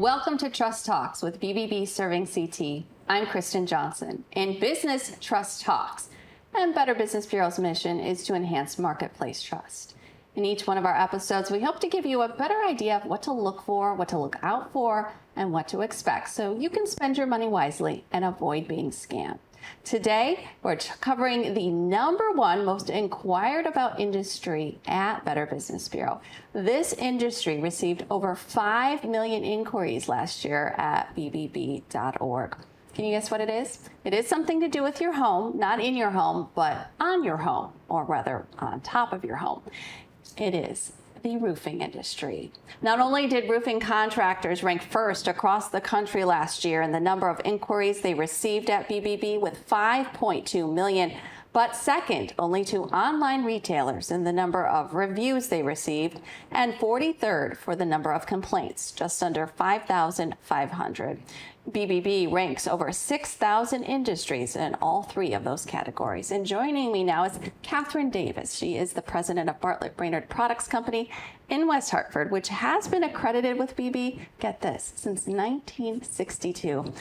Welcome to Trust Talks with BBB Serving CT. I'm Kristen Johnson. In Business Trust Talks, and Better Business Bureau's mission is to enhance marketplace trust. In each one of our episodes, we hope to give you a better idea of what to look for, what to look out for, and what to expect so you can spend your money wisely and avoid being scammed. Today, we're covering the #1 most inquired about industry at Better Business Bureau. This industry received over 5 million inquiries last year at bbb.org. Can you guess what it is? It is something to do with your home, not in your home, but on your home, or rather on top of your home. It is the roofing industry. Not only did roofing contractors rank first across the country last year in the number of inquiries they received at BBB with 5.2 million, but second only to online retailers in the number of reviews they received, and 43rd for the number of complaints, just under 5,500. BBB ranks over 6,000 industries in all three of those categories. And joining me now is Catherine Davis. She is the president of Bartlett Brainerd Products Company in West Hartford, which has been accredited with BB, get this, since 1962.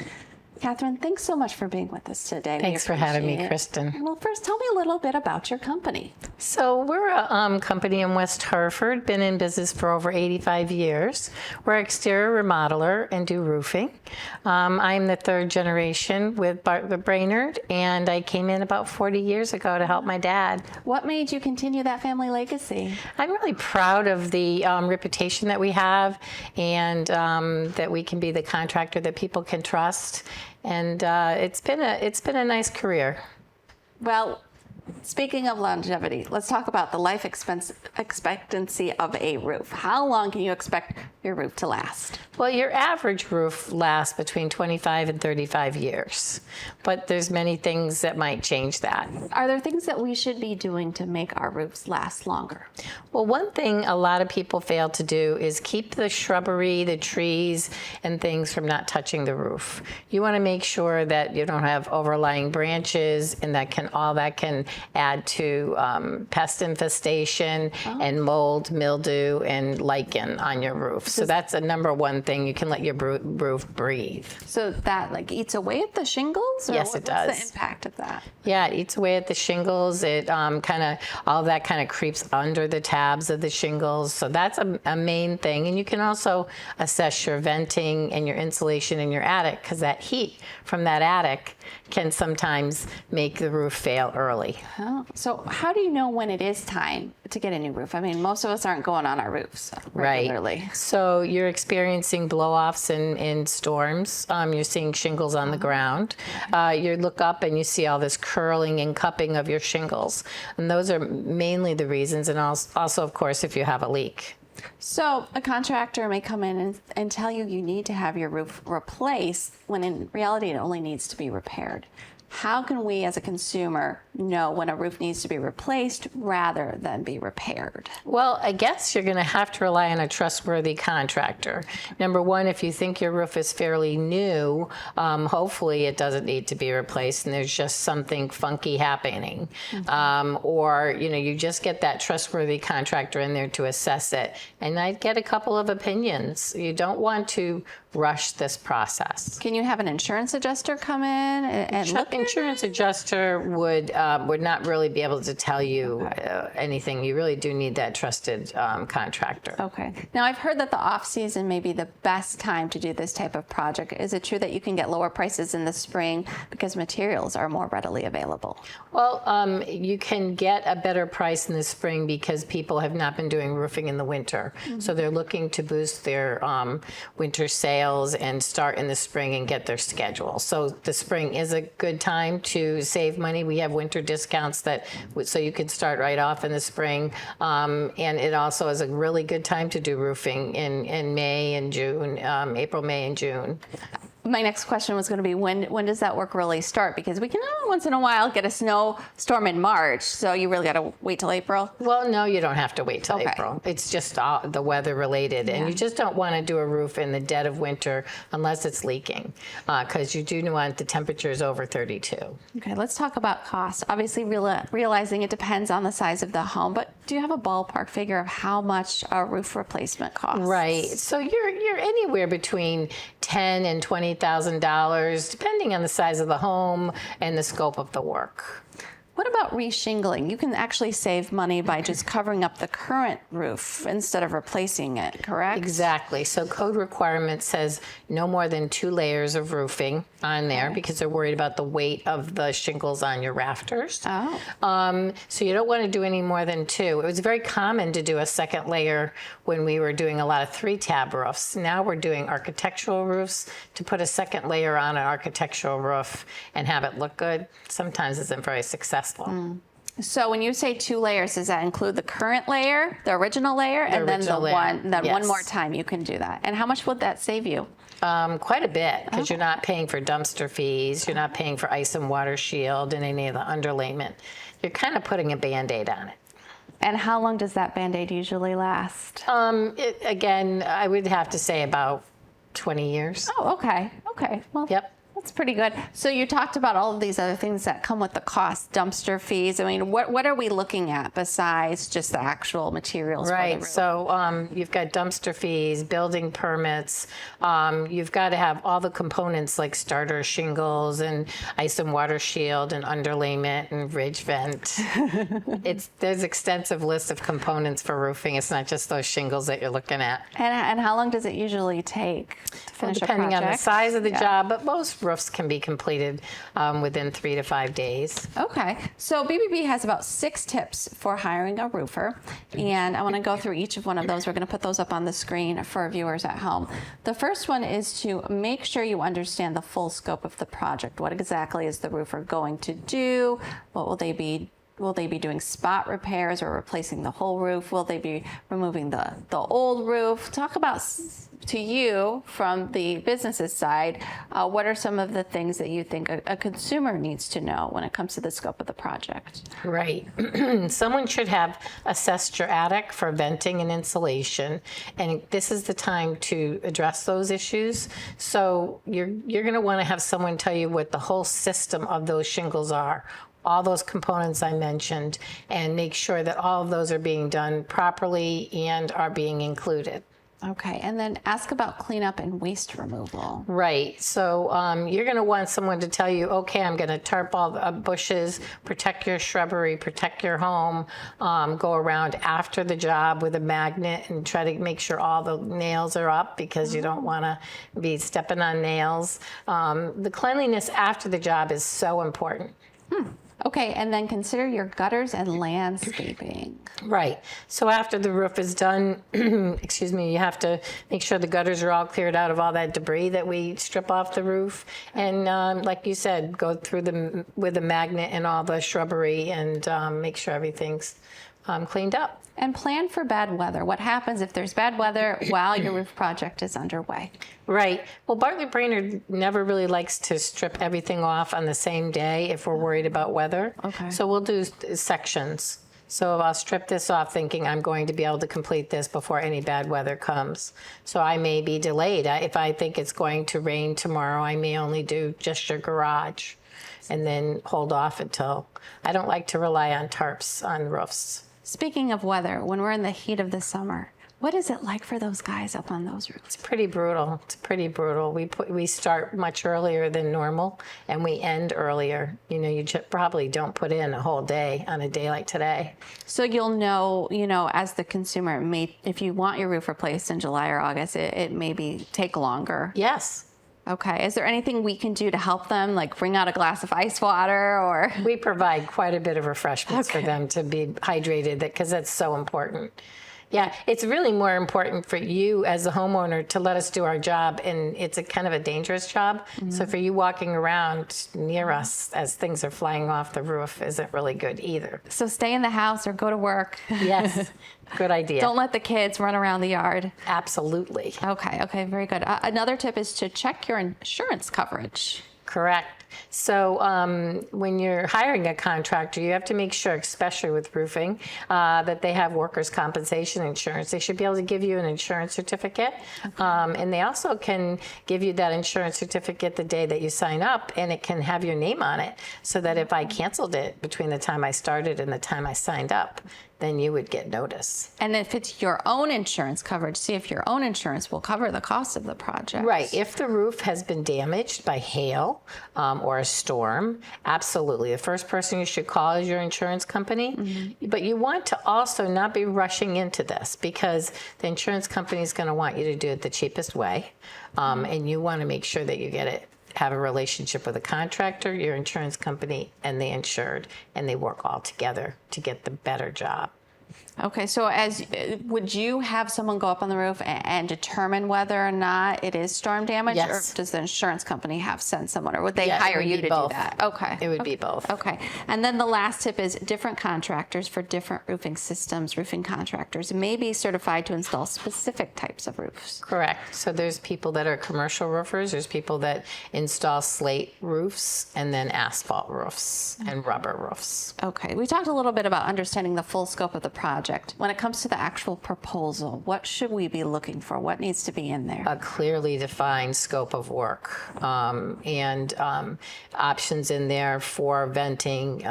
Catherine, thanks so much for being with us today. Thanks for having me, Kristen. Well, first, tell me a little bit about your company. So we're a company in West Hartford, been in business for over 85 years. We're an exterior remodeler and do roofing. I'm the third generation with Bartlett Brainerd, and I came in about 40 years ago to help my dad. What made you continue that family legacy? I'm really proud of the reputation that we have, and that we can be the contractor that people can trust. And it's been a nice career. Well, speaking of longevity, let's talk about the life expectancy of a roof. How long can you expect your roof to last? Well, your average roof lasts between 25 and 35 years, but there's many things that might change that. Are there things that we should be doing to make our roofs last longer? Well, one thing a lot of people fail to do is keep the shrubbery, the trees, and things from not touching the roof. You want to make sure that you don't have overlying branches, and all that can add to pest infestation and mold, mildew, and lichen on your roof. So that's a #1 thing. You can let your roof breathe. So that eats away at the shingles? Or Yes, it does. What's the impact of that? Yeah, it eats away at the shingles. It all that kind of creeps under the tabs of the shingles. So that's a main thing. And you can also assess your venting and your insulation in your attic, because that heat from that attic can sometimes make the roof fail early. Oh, so how do you know when it is time to get a new roof? I mean, most of us aren't going on our roofs regularly. Right. So you're experiencing blow-offs in storms. You're seeing shingles on the ground. You look up and you see all this curling and cupping of your shingles. And those are mainly the reasons. And also, of course, if you have a leak. So a contractor may come in and tell you need to have your roof replaced when in reality it only needs to be repaired. How can we as a consumer know when a roof needs to be replaced rather than be repaired? Well, I guess you're going to have to rely on a trustworthy contractor. #1, if you think your roof is fairly new, hopefully it doesn't need to be replaced and there's just something funky happening. Or, you just get that trustworthy contractor in there to assess it. And I'd get a couple of opinions. You don't want to rush this process. Can you have an insurance adjuster come in and look? Insurance adjuster would not really be able to tell you anything. You really do need that trusted contractor. Okay. Now, I've heard that the off-season may be the best time to do this type of project. Is it true that you can get lower prices in the spring because materials are more readily available? Well, you can get a better price in the spring because people have not been doing roofing in the winter. So they're looking to boost their winter sales and start in the spring and get their schedule. So the spring is a good time to save money. We have winter discounts so you can start right off in the spring. And it also is a really good time to do roofing in May and June, April, May, and June. My next question was going to be, when does that work really start? Because we can once in a while get a snowstorm in March, so you really got to wait till April? Well, no, you don't have to wait till April. It's just the weather related. And you just don't want to do a roof in the dead of winter unless it's leaking, because you do want the temperatures over 32. Okay, let's talk about cost. Obviously, realizing it depends on the size of the home, but Do you have a ballpark figure of how much a roof replacement costs? Right. So you're anywhere between $10,000 and $20,000, depending on the size of the home and the scope of the work. What about reshingling? You can actually save money by just covering up the current roof instead of replacing it, correct? Exactly. So code requirement says no more than 2 layers of roofing on there because they're worried about the weight of the shingles on your rafters. Oh. So you don't want to do any more than 2. It was very common to do a second layer when we were doing a lot of 3-tab roofs. Now we're doing architectural roofs. To put a second layer on an architectural roof and have it look good sometimes isn't very successful. So when you say 2 layers, does that include the current layer, the original layer, and then original layer, one yes. more time you can do that? And how much would that save you? Quite a bit, because you're not paying for dumpster fees, you're not paying for ice and water shield and any of the underlayment. You're kind of putting a Band-Aid on it. And how long does that Band-Aid usually last? Again, I would have to say about 20 years. Oh, okay. Okay. Well, Yep. that's pretty good. So you talked about all of these other things that come with the cost, dumpster fees. I mean, what are we looking at besides just the actual materials? For the Right. roof? So you've got dumpster fees, building permits. You've got to have all the components like starter shingles and ice and water shield and underlayment and ridge vent. There's extensive list of components for roofing. It's not just those shingles that you're looking at. And how long does it usually take to finish a project? Depending on the size of the job, but most roofs can be completed within 3 to 5 days. Okay, so BBB has about 6 tips for hiring a roofer, and I want to go through each of one of those. We're going to put those up on the screen for our viewers at home. The first one is to make sure you understand the full scope of the project. What exactly is the roofer going to do? What will they be? Will they be doing spot repairs or replacing the whole roof? Will they be removing the old roof? Talk about, to you, from the business's side, what are some of the things that you think a consumer needs to know when it comes to the scope of the project? Right. Someone should have assessed your attic for venting and insulation, and this is the time to address those issues. So you're going to want to have someone tell you what the whole system of those shingles are, all those components I mentioned, and make sure that all of those are being done properly and are being included. Okay, and then ask about cleanup and waste removal. Right. So you're going to want someone to tell you, okay, I'm going to tarp all the bushes, protect your shrubbery, protect your home, go around after the job with a magnet and try to make sure all the nails are up because you don't want to be stepping on nails. The cleanliness after the job is so important. Okay, and then consider your gutters and landscaping. Right. So after the roof is done, excuse me, you have to make sure the gutters are all cleared out of all that debris that we strip off the roof. And like you said, go through them with a magnet and all the shrubbery and make sure everything's cleaned up. And plan for bad weather. What happens if there's bad weather while your roof project is underway? Right. Well, Bartlett Brainerd never really likes to strip everything off on the same day if we're worried about weather. Okay. So we'll do sections. So I'll strip this off thinking I'm going to be able to complete this before any bad weather comes. So I may be delayed. If I think it's going to rain tomorrow, I may only do just your garage and then hold off until. I don't like to rely on tarps on roofs. Speaking of weather, when we're in the heat of the summer, what is it like for those guys up on those roofs? It's pretty brutal. It's pretty brutal. We start much earlier than normal, and we end earlier. You know, you probably don't put in a whole day on a day like today. So you'll know, as the consumer, if you want your roof replaced in July or August, it may take longer. Yes. Okay. Is there anything we can do to help them, like bring out a glass of ice water or? We provide quite a bit of refreshments for them to be hydrated because that's so important. Yeah, it's really more important for you as a homeowner to let us do our job, and it's a kind of a dangerous job. Mm-hmm. So for you walking around near us as things are flying off the roof isn't really good either. So stay in the house or go to work. Yes, good idea. Don't let the kids run around the yard. Absolutely. Okay, very good. Another tip is to check your insurance coverage. Correct. So when you're hiring a contractor, you have to make sure, especially with roofing, that they have workers' compensation insurance. They should be able to give you an insurance certificate. And they also can give you that insurance certificate the day that you sign up, and it can have your name on it, so that if I canceled it between the time I started and the time I signed up, then you would get notice. And if it's your own insurance coverage, see if your own insurance will cover the cost of the project. Right. If the roof has been damaged by hail or a storm, absolutely. The first person you should call is your insurance company. But you want to also not be rushing into this, because the insurance company is going to want you to do it the cheapest way. And you want to make sure that you have a relationship with a contractor, your insurance company, and the insured, and they work all together to get the better job. Okay, so would you have someone go up on the roof and determine whether or not it is storm damage? Yes. Or does the insurance company send someone, or would they hire you to both. do that? Okay. It would be both. Okay. And then the last tip is different contractors for different roofing systems, roofing contractors may be certified to install specific types of roofs. Correct. So there's people that are commercial roofers, there's people that install slate roofs, and then asphalt roofs and rubber roofs. Okay. We talked a little bit about understanding the full scope of the project. When it comes to the actual proposal, what should we be looking for? What needs to be in there? A clearly defined scope of work and options in there for venting,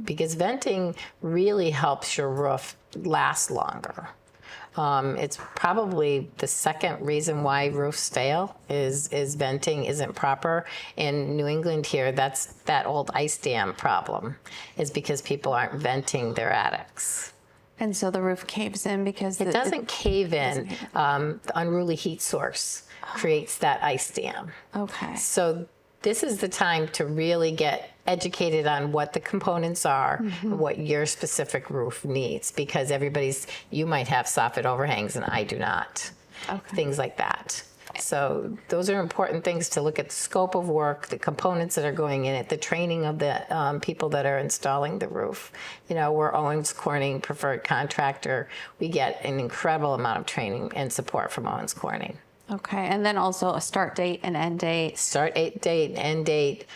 because venting really helps your roof last longer. It's probably the second reason why roofs fail is venting isn't proper. In New England here, that's that old ice dam problem, is because people aren't venting their attics. And so the roof caves in because It doesn't cave in. The unruly heat source creates that ice dam. Okay. So this is the time to really get educated on what the components are, what your specific roof needs, because you might have soffit overhangs and I do not. Okay. Things like that. So those are important things to look at: the scope of work, the components that are going in it, the training of the people that are installing the roof. You know, we're Owens Corning preferred contractor. We get an incredible amount of training and support from Owens Corning. Okay, and then also a start date and end date. Start date, end date.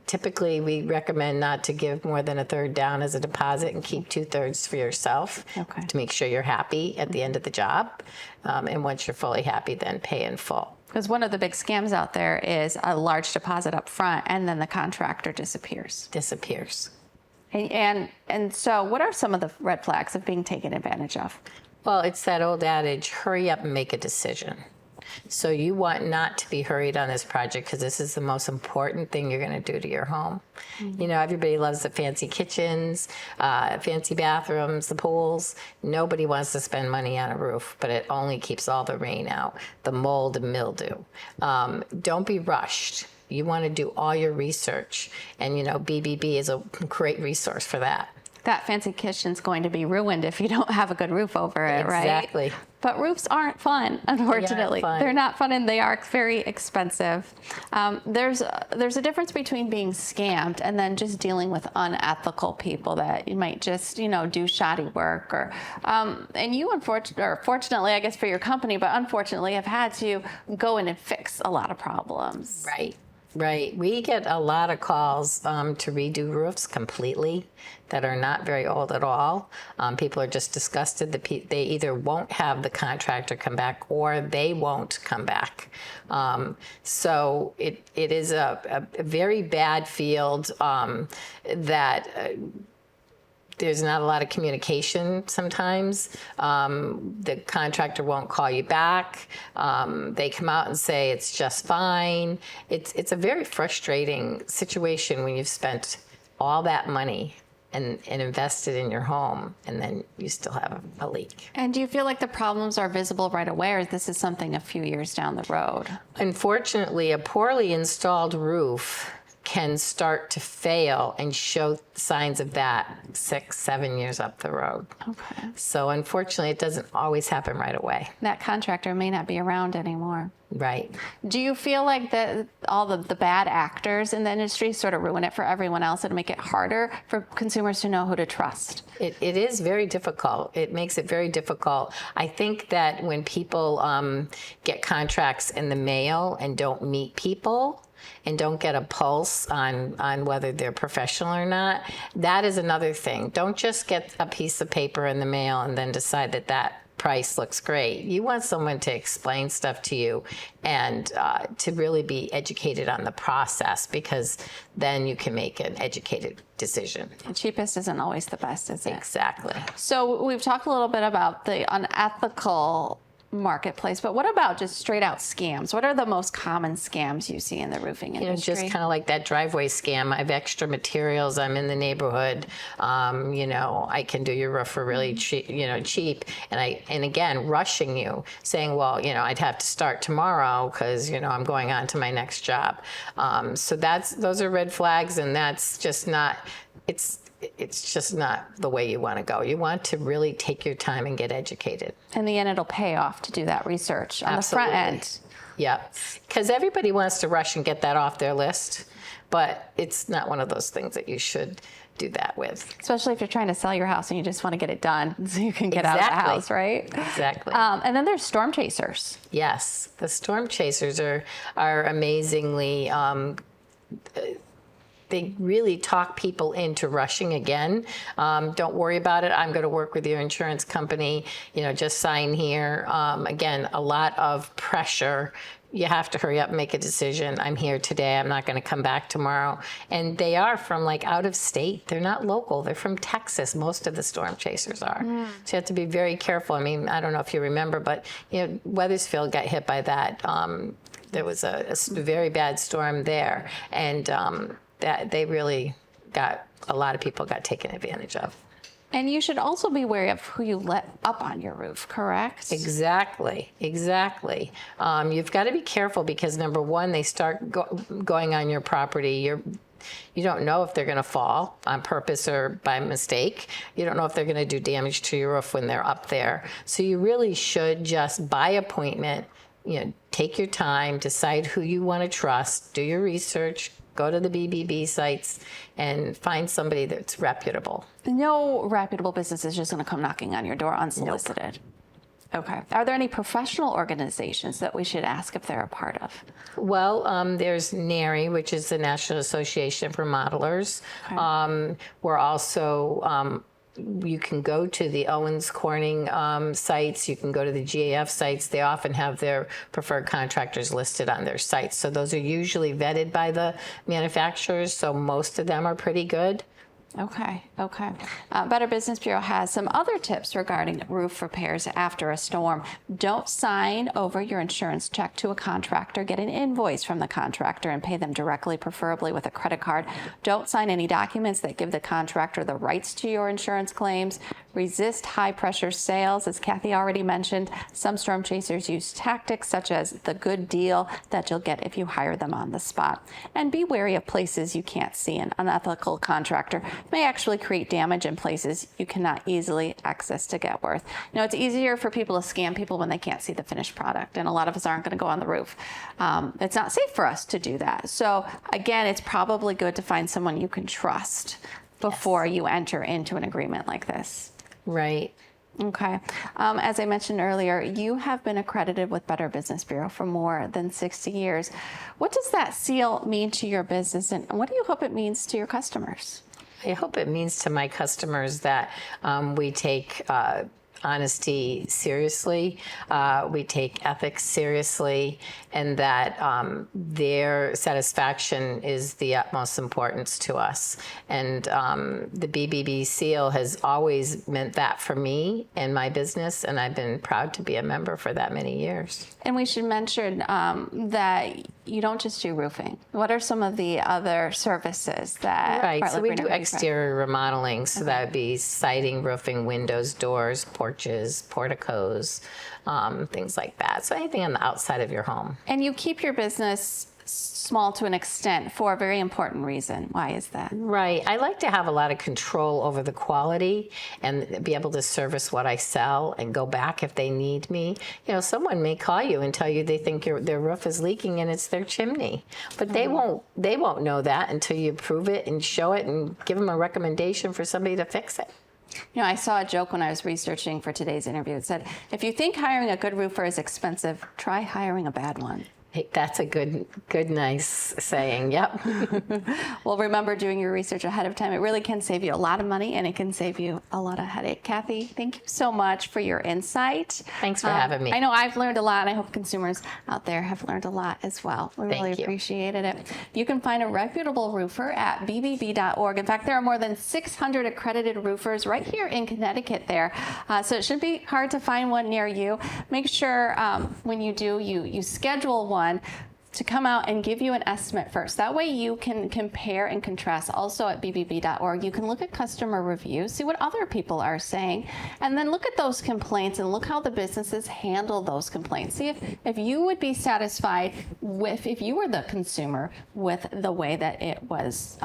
Typically, we recommend not to give more than a third down as a deposit and keep 2/3 for yourself, Okay. to make sure you're happy at the end of the job. And once you're fully happy, then pay in full. Because one of the big scams out there is a large deposit up front and then the contractor disappears. Disappears. And so what are some of the red flags of being taken advantage of? Well, it's that old adage, hurry up and make a decision. So you want not to be hurried on this project, because this is the most important thing you're going to do to your home. You know, everybody loves the fancy kitchens, fancy bathrooms, the pools. Nobody wants to spend money on a roof, but it only keeps all the rain out, the mold and mildew. Don't be rushed. You want to do all your research, and you know, BBB is a great resource for that. That fancy kitchen's going to be ruined if you don't have a good roof over it, right? Exactly. But roofs aren't fun, unfortunately. They aren't fun. They're not fun, and they are very expensive. There's a difference between being scammed and then just dealing with unethical people that you might just, do shoddy work. And you, fortunately, I guess for your company, but unfortunately have had to go in and fix a lot of problems. Right. We get a lot of calls to redo roofs completely that are not very old at all. People are just disgusted that they either won't have the contractor come back or they won't come back. So it is a very bad field that there's not a lot of communication sometimes. The contractor won't call you back. They come out and say it's just fine. It's a very frustrating situation when you've spent all that money and invested in your home, and then you still have a leak. And do you feel like the problems are visible right away, or this is something a few years down the road? Unfortunately, a poorly installed roof can start to fail and show signs of that 6-7 years up the road. Okay. So unfortunately, it doesn't always happen right away. That contractor may not be around anymore. Right. Do you feel like that all the bad actors in the industry sort of ruin it for everyone else and make it harder for consumers to know who to trust? It is very difficult. It makes it very difficult. I think that when people get contracts in the mail and don't meet people, and don't get a pulse on whether they're professional or not, that is another thing. Don't just get a piece of paper in the mail and then decide that price looks great. You want someone to explain stuff to you and to really be educated on the process, because then you can make an educated decision. The cheapest isn't always the best, is it? Exactly. So we've talked a little bit about the unethical marketplace, but what about just straight out scams? What are the most common scams you see in the roofing industry? Just kind of like that driveway scam. I have extra materials. I'm in the neighborhood. I can do your roof for really cheap. And again, rushing you, saying, well, I'd have to start tomorrow because, I'm going on to my next job. So those are red flags, and that's just not, it's just not the way you want to go. You want to really take your time and get educated. In the end, it'll pay off to do that research on Absolutely. The front end. Yep. Because everybody wants to rush and get that off their list, but it's not one of those things that you should do that with. Especially if you're trying to sell your house and you just want to get it done so you can get out of the house, right? Exactly. And then there's storm chasers. Yes. The storm chasers are amazingly... they really talk people into rushing again. Don't worry about it. I'm going to work with your insurance company. Just sign here. Again, a lot of pressure. You have to hurry up and make a decision. I'm here today. I'm not going to come back tomorrow. And they are from out of state. They're not local. They're from Texas. Most of the storm chasers are. So you have to be very careful. I mean, I don't know if you remember, but Weathersfield got hit by that. There was a very bad storm there, and that they really a lot of people got taken advantage of. And you should also be wary of who you let up on your roof, correct? Exactly. You've got to be careful because, number one, they start going on your property. You don't know if they're going to fall on purpose or by mistake. You don't know if they're going to do damage to your roof when they're up there. So you really should just, by appointment, take your time, decide who you want to trust, do your research, go to the BBB sites and find somebody that's reputable. No reputable business is just going to come knocking on your door unsolicited. Nope. Okay. Are there any professional organizations that we should ask if they're a part of? Well, there's NARI, which is the National Association for Modelers. Okay. We're also... you can go to the Owens Corning sites. You can go to the GAF sites. They often have their preferred contractors listed on their sites. So those are usually vetted by the manufacturers. So most of them are pretty good. Okay. Better Business Bureau has some other tips regarding roof repairs after a storm. Don't sign over your insurance check to a contractor. Get an invoice from the contractor and pay them directly, preferably with a credit card. Don't sign any documents that give the contractor the rights to your insurance claims. Resist high-pressure sales. As Kathy already mentioned, some storm chasers use tactics such as the good deal that you'll get if you hire them on the spot. And be wary of places you can't see. An unethical contractor may actually create damage in places you cannot easily access to get worth. It's easier for people to scam people when they can't see the finished product, and a lot of us aren't going to go on the roof. It's not safe for us to do that. So again, it's probably good to find someone you can trust before you enter into an agreement like this. Right. Okay. As I mentioned earlier, you have been accredited with Better Business Bureau for more than 60 years. What does that seal mean to your business, and what do you hope it means to your customers? I hope it means to my customers that we take honesty seriously, we take ethics seriously, and that their satisfaction is the utmost importance to us. And the BBB seal has always meant that for me and my business, and I've been proud to be a member for that many years. And we should mention that you don't just do roofing. What are some of the other services that? Right, so we do exterior remodeling, so that would be siding, roofing, windows, doors, porches, porticos, things like that. So anything on the outside of your home. And you keep your business small to an extent for a very important reason. Why is that? Right. I like to have a lot of control over the quality and be able to service what I sell and go back if they need me. Someone may call you and tell you they think their roof is leaking and it's their chimney. But they won't know that until you prove it and show it and give them a recommendation for somebody to fix it. I saw a joke when I was researching for today's interview. It said, if you think hiring a good roofer is expensive, try hiring a bad one. That's a good, nice saying. Yep. Well, remember doing your research ahead of time. It really can save you a lot of money, and it can save you a lot of headache. Kathy, thank you so much for your insight. Thanks for having me. I know I've learned a lot, and I hope consumers out there have learned a lot as well. We really appreciated it. You can find a reputable roofer at bbb.org. In fact, there are more than 600 accredited roofers right here in Connecticut there. So it should be hard to find one near you. Make sure when you do, you schedule one to come out and give you an estimate first. That way you can compare and contrast. Also at bbb.org, you can look at customer reviews, see what other people are saying, and then look at those complaints and look how the businesses handle those complaints. See if you would be satisfied with, if you were the consumer, with the way that it was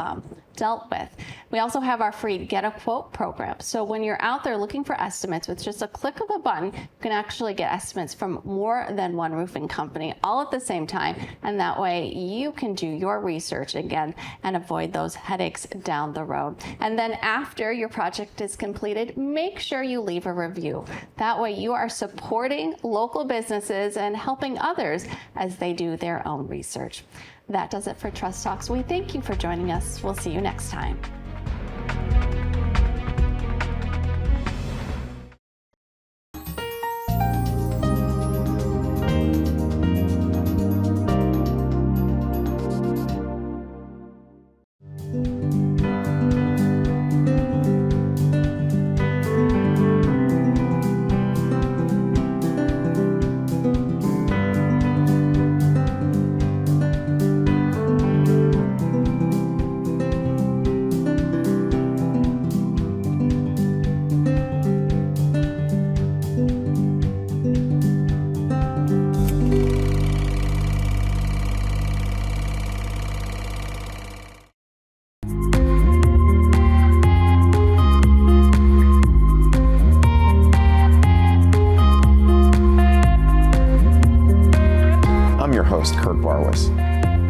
dealt with. We also have our free Get a Quote program. So when you're out there looking for estimates, with just a click of a button, you can actually get estimates from more than one roofing company all at the same time. And that way you can do your research again and avoid those headaches down the road. And then after your project is completed, make sure you leave a review. That way you are supporting local businesses and helping others as they do their own research. That does it for Trust Talks. We thank you for joining us. We'll see you next time.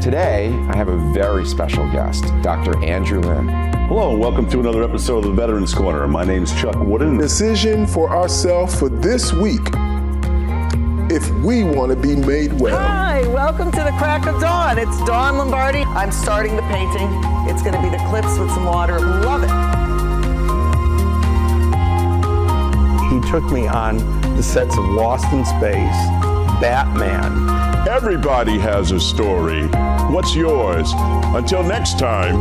Today, I have a very special guest, Dr. Andrew Lin. Hello, and welcome to another episode of the Veterans Corner. My name's Chuck Wooden. Decision for ourselves for this week, if we want to be made well. Hi, welcome to the crack of dawn. It's Dawn Lombardi. I'm starting the painting. It's going to be the clips with some water. Love it. He took me on the sets of Lost in Space, Batman. Everybody has a story. What's yours? Until next time,